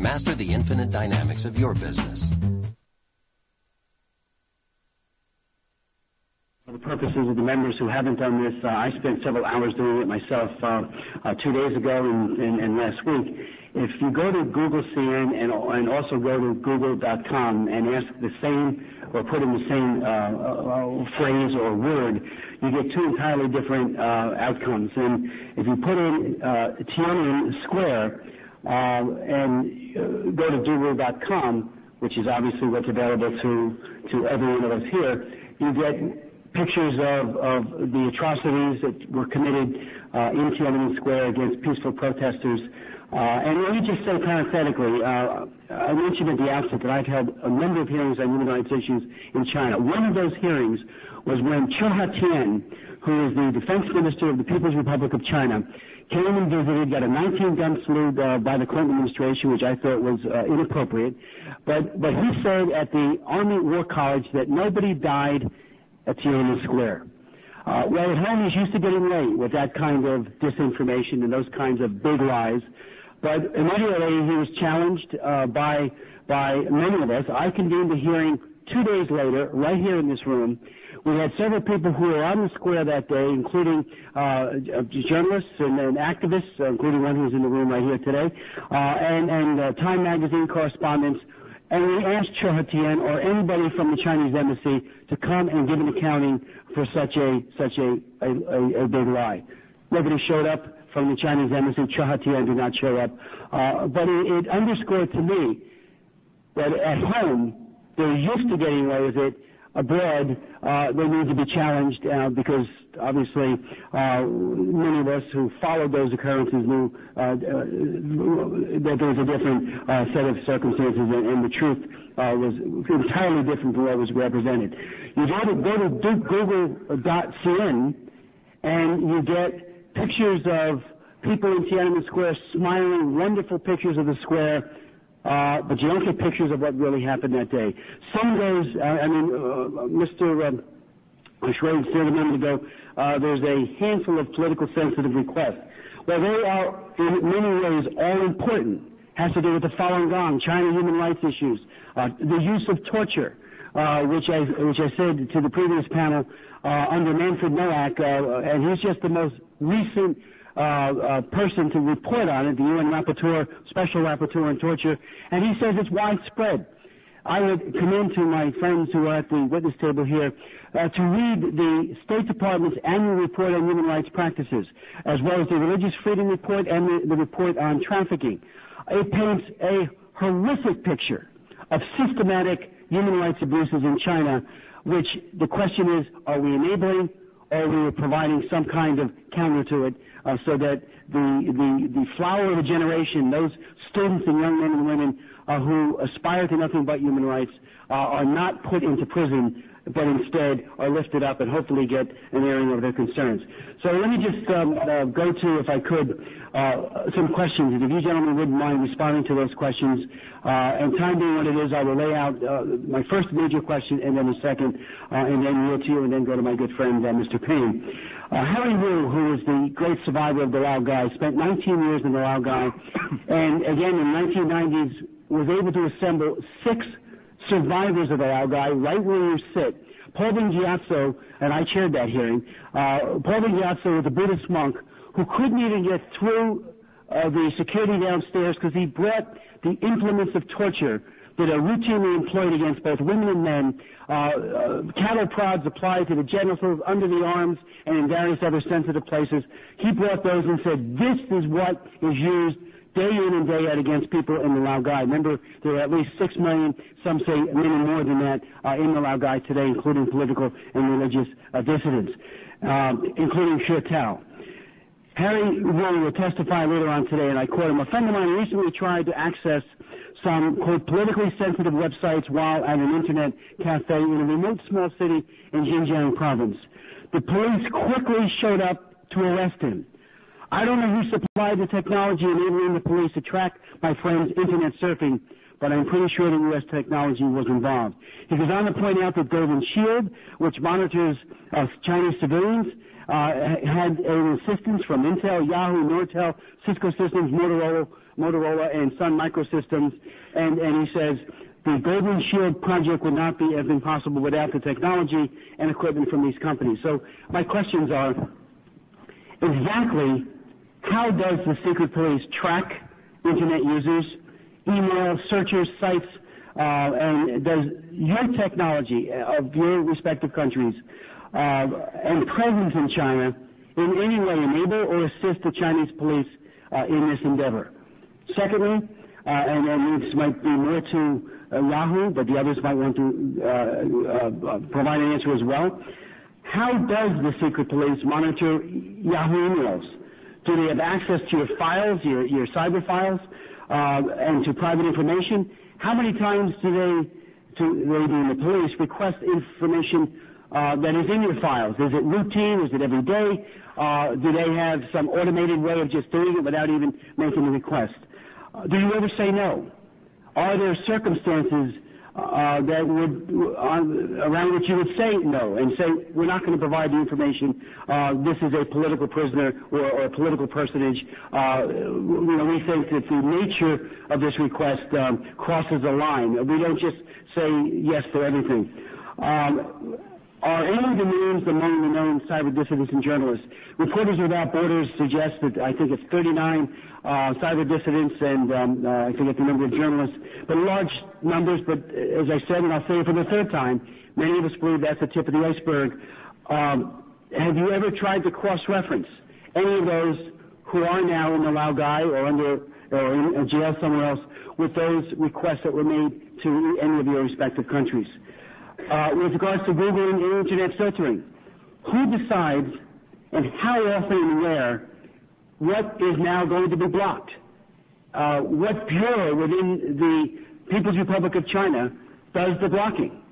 Master the infinite dynamics of your business. For the purposes of the members who haven't done this, I spent several hours doing it myself 2 days ago and last week. If you go to Google CN and also go to google.com and ask the same or put in the same phrase or word, you get two entirely different outcomes. And if you put in Tiananmen Square and go to google.com, which is obviously what's available to every one of us here, you get pictures of the atrocities that were committed in Tiananmen Square against peaceful protesters. And let me just say parenthetically, I mentioned at the outset that I've had a number of hearings on human rights issues in China. One of those hearings was when Chiu Ha-tien, who is the defense minister of the People's Republic of China, came and visited, got a 19-gun salute by the Clinton administration, which I thought was inappropriate. But he said at the Army War College that nobody died at Tiananmen Square. Well, at home he's used to getting late with that kind of disinformation and those kinds of big lies. But immediately he was challenged by many of us. I convened a hearing 2 days later, right here in this room. We had several people who were on the square that day, including journalists and activists, including one who's in the room right here today, and Time Magazine correspondents. And we asked Chiu Ha-tien or anybody from the Chinese embassy to come and give an accounting for such a big lie. Nobody showed up from the Chinese embassy. Chiu Ha-tien did not show up. But it underscored to me that at home they're used to getting away with it. Abroad, they need to be challenged because obviously many of us who followed those occurrences knew that there was a different set of circumstances, and the truth was entirely different from what was represented. You go to Google.cn and you get pictures of people in Tiananmen Square smiling, wonderful pictures of the square. But you don't get pictures of what really happened that day. Some days, Mr. Schrader said a moment ago, there's a handful of political sensitive requests. Well, they are in many ways all important. Has to do with the Falun Gong, China human rights issues, the use of torture, which I said to the previous panel under Manfred Nowak, and he's just the most recent person to report on it, the UN rapporteur, special rapporteur on torture, and he says it's widespread. I would commend to my friends who are at the witness table here to read the State Department's annual report on human rights practices, as well as the Religious Freedom Report and the report on trafficking. It paints a horrific picture of systematic human rights abuses in China, which the question is, are we enabling or are we providing some kind of counter to it so that the flower of the generation, those students and young men and women who aspire to nothing but human rights are not put into prison, but instead are lifted up and hopefully get an airing of their concerns. So let me just go to, if I could, some questions. And if you gentlemen wouldn't mind responding to those questions, and time being what it is, I will lay out my first major question and then the second, and then yield to you, and then go to my good friend, Mr. Payne. Harry Wu, who is the great survivor of the Laogai, spent 19 years in the Laogai, and again in the 1990s was able to assemble 6 survivors of the Laogai right where you sit. Paul Bing Gyatso, and I chaired that hearing, Paul Bing Gyatso was a Buddhist monk who couldn't even get through the security downstairs because he brought the implements of torture that are routinely employed against both women and men, cattle prods applied to the genitals, under the arms, and in various other sensitive places. He brought those and said, this is what is used day in and day out against people in the Laogai. Remember, there are at least 6 million, some say many more than that, in the Laogai today, including political and religious dissidents, including Xue Tao. Harry Wu will testify later on today, and I quote him, a friend of mine recently tried to access some, quote, politically sensitive websites while at an internet cafe in a remote small city in Xinjiang province. The police quickly showed up to arrest him. I don't know who supplied the technology enabling the police to track my friend's internet surfing, but I'm pretty sure the U.S. technology was involved. He goes on to point out that Golden Shield, which monitors Chinese civilians, had an assistance from Intel, Yahoo, Nortel, Cisco Systems, Motorola, and Sun Microsystems, and he says the Golden Shield project would not have been possible without the technology and equipment from these companies. So my questions are, exactly how does the secret police track Internet users, email, searchers, sites, and does your technology of your respective countries and presence in China in any way enable or assist the Chinese police in this endeavor? Secondly, and this might be more to Yahoo, but the others might want to provide an answer as well. How does the secret police monitor Yahoo emails? Do they have access to your files, your cyber files, and to private information? How many times do the police request information that is in your files? Is it routine? Is it every day? Do they have some automated way of just doing it without even making the request? Do you ever say no? Are there circumstances that would around which you would say no and say we're not going to provide the information? This is a political prisoner or a political personage. We think that the nature of this request crosses a line. We don't just say yes to everything. Are any of the names among the known cyber dissidents and journalists? Reporters Without Borders suggests that I think it's 39 cyber dissidents and I forget the number of journalists, but large numbers. But as I said, and I'll say it for the third time, many of us believe that's the tip of the iceberg. Have you ever tried to cross-reference any of those who are now in the Laogai or in jail somewhere else with those requests that were made to any of your respective countries? With regards to Google and Internet filtering, who decides and how often and where what is now going to be blocked? What bureau within the People's Republic of China does the blocking?